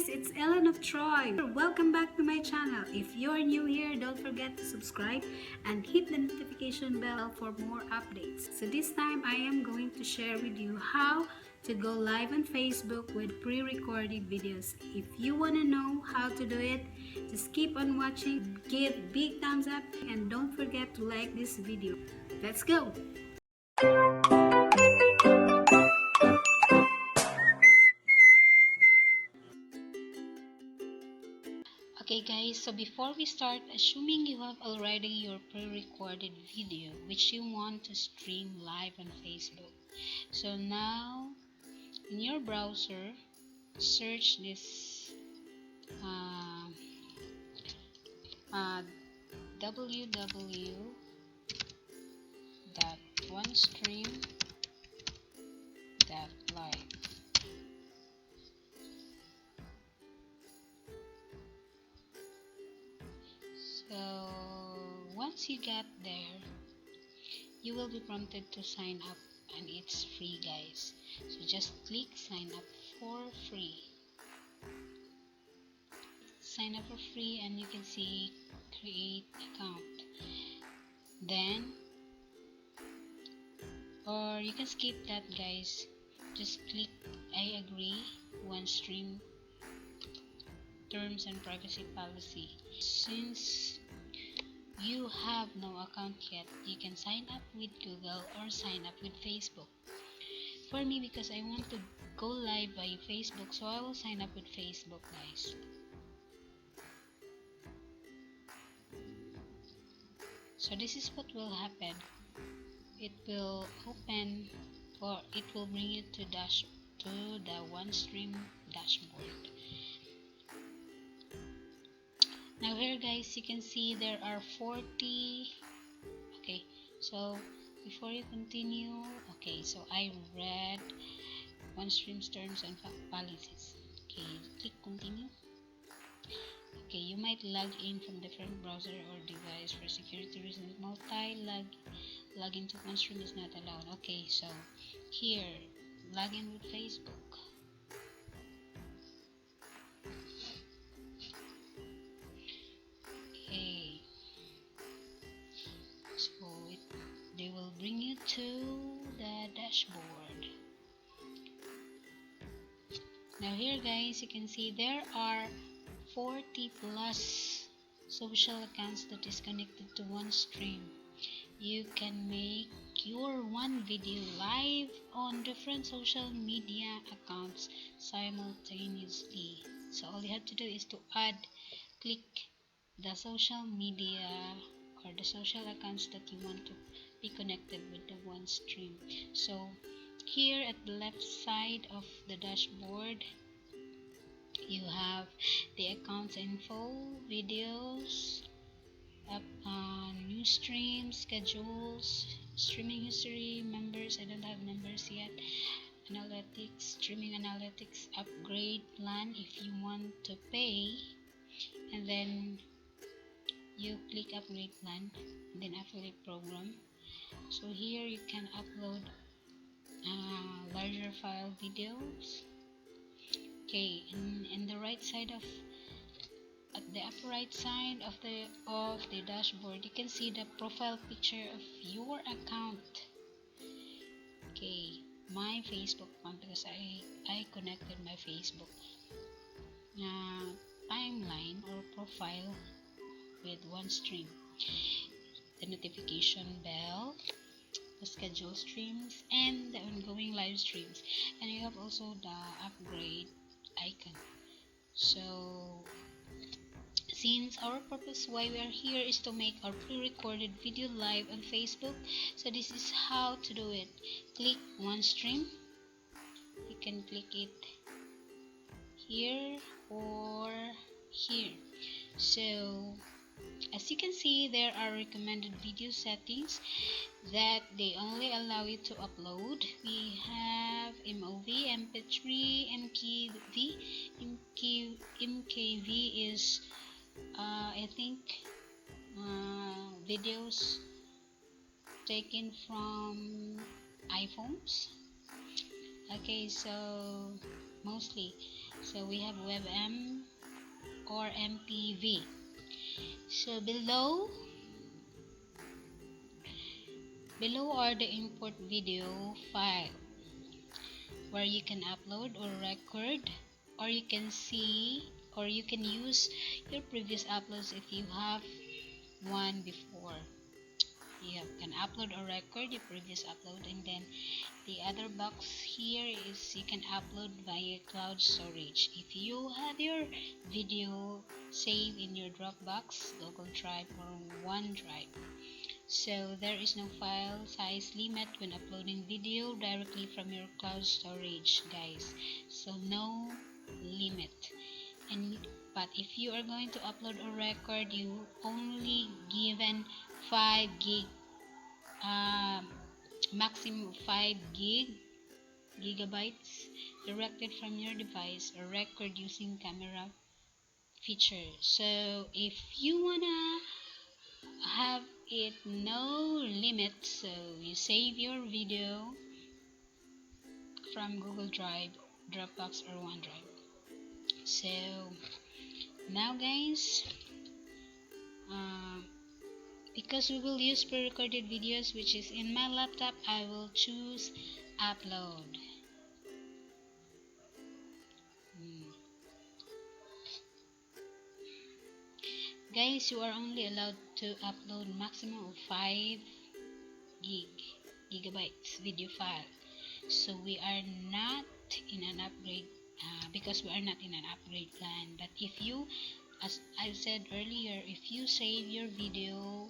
it's Ellen of Troy. Welcome back to my channel. If you're new here, don't forget to subscribe and hit the notification bell for more updates. So this time I am going to share with you how to go live on Facebook with pre-recorded videos. If you want to know how to do it, just keep on watching, give big thumbs up, and don't forget to like this video. Let's go! Okay guys, so before we start, assuming you have already your pre-recorded video which you want to stream live on Facebook. So now in your browser, search this www.onestream.live. So once you get there, you will be prompted to sign up, and it's free guys. So just click sign up for free. Sign up for free and you can see create account. Then, or you can skip that guys. Just click I agree OneStream terms and privacy policy. Since you have no account yet, you can sign up with Google or sign up with Facebook. For me, because I want to go live by Facebook, so I will sign up with Facebook guys. So this is what will happen. It will open, or it will bring you to the OneStream dashboard. Now here guys, you can see there are 40. Okay, so before you continue, okay, so I read OneStream's terms and policies. Okay, click continue. Okay, you might log in from different browser or device for security reasons. Login to OneStream is not allowed. Okay, so here, login with Facebook. Okay, so they will bring you to the dashboard. Now here guys, you can see there are 40 plus social accounts that is connected to OneStream. You can make your one video live on different social media accounts simultaneously. So all you have to do is to click the social media or the social accounts that you want to be connected with the OneStream. So here at the left side of the dashboard, you have the accounts info, videos, new streams, schedules, streaming history, members. I don't have members yet. Analytics, streaming analytics, upgrade plan if you want to pay, and then you click upgrade plan, and then affiliate program. So here you can upload larger file videos. Okay, in the right side of at the upper right side of the dashboard, you can see the profile picture of your account. Okay, my Facebook account, because I connected my Facebook timeline or profile with OneStream. The notification bell, the scheduled streams, and the ongoing live streams, and you have also the upgrade icon. So since our purpose why we are here is to make our pre-recorded video live on Facebook, so this is how to do it. Click OneStream. You can click it here or here. So as you can see, there are recommended video settings that they only allow you to upload. We have MOV, MP3, MKV is I think videos taken from iPhones, Okay, so mostly, so we have WebM or MPV. So below are the import video file where you can upload or record, or you can see, or you can use your previous uploads if you have one before. You can upload or record your previous upload, and then the other box here is you can upload via cloud storage. If you have your video saved in your Dropbox, Google Drive, or OneDrive, so there is no file size limit when uploading video directly from your cloud storage, guys. So no limit. And but if you are going to upload or record, you only given 5 gig, maximum 5 gigabytes directed from your device, or record using camera feature. So if you wanna have it no limit, so you save your video from Google Drive, Dropbox, or OneDrive. So now, guys, uh, because we will use pre-recorded videos which is in my laptop, I will choose upload. Guys, you are only allowed to upload maximum of 5 gigabytes video file. So we are not in an upgrade, because we are not in an upgrade plan. But if you, as I said earlier, if you save your video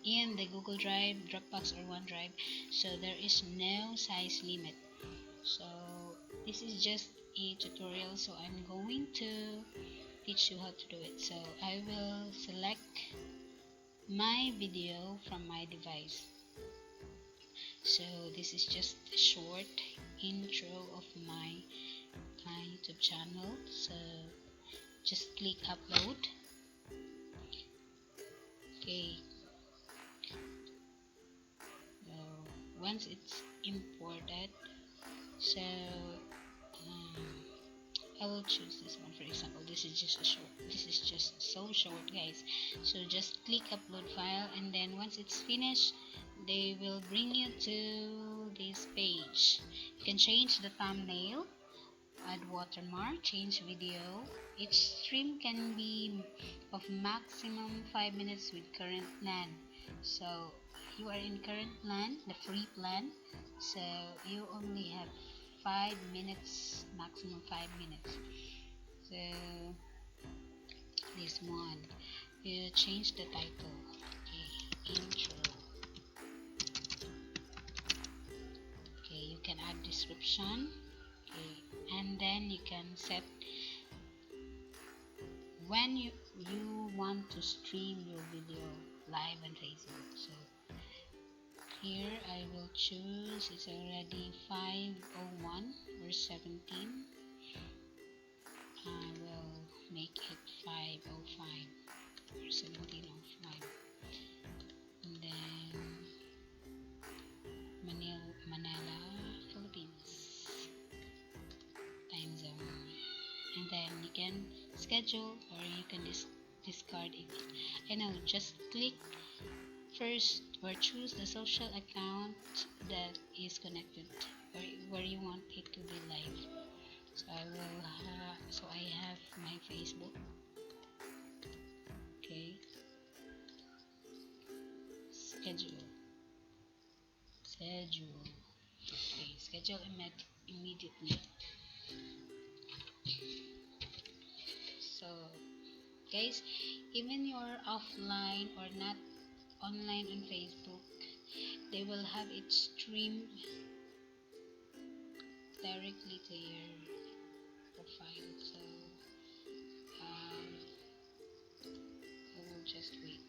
in the Google Drive, Dropbox, or OneDrive, so there is no size limit. So this is just a tutorial, so I'm going to teach you how to do it. So I will select my video from my device. So this is just a short intro of my YouTube channel. So just click upload. Okay, once it's imported, so I will choose this one. For example, this is just a short, this is just so short, guys. So just click upload file, and then once it's finished, they will bring you to this page. You can change the thumbnail, add watermark, change video. Each stream can be of maximum 5 minutes with current plan. So you are in current plan, the free plan, so you only have 5 minutes, maximum 5 minutes. So this one, you change the title. Okay, intro. Okay, you can add description. Okay, and then you can set when you want to stream your video live on Facebook. So here I will choose, it's already 5:01 or 17. I will make it 5:05 or 17:05. And then Manila, Philippines time zone. And then you can schedule, or you can discard it. I know, just click first or choose the social account that is connected, where you want it to be live. So I have my Facebook. Okay, schedule. Okay, schedule immediately. So guys, even you're offline or not online on Facebook, they will have it streamed directly to your profile. So I will just wait.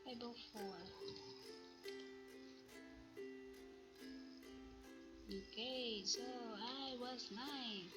5:04. Okay, so I was live.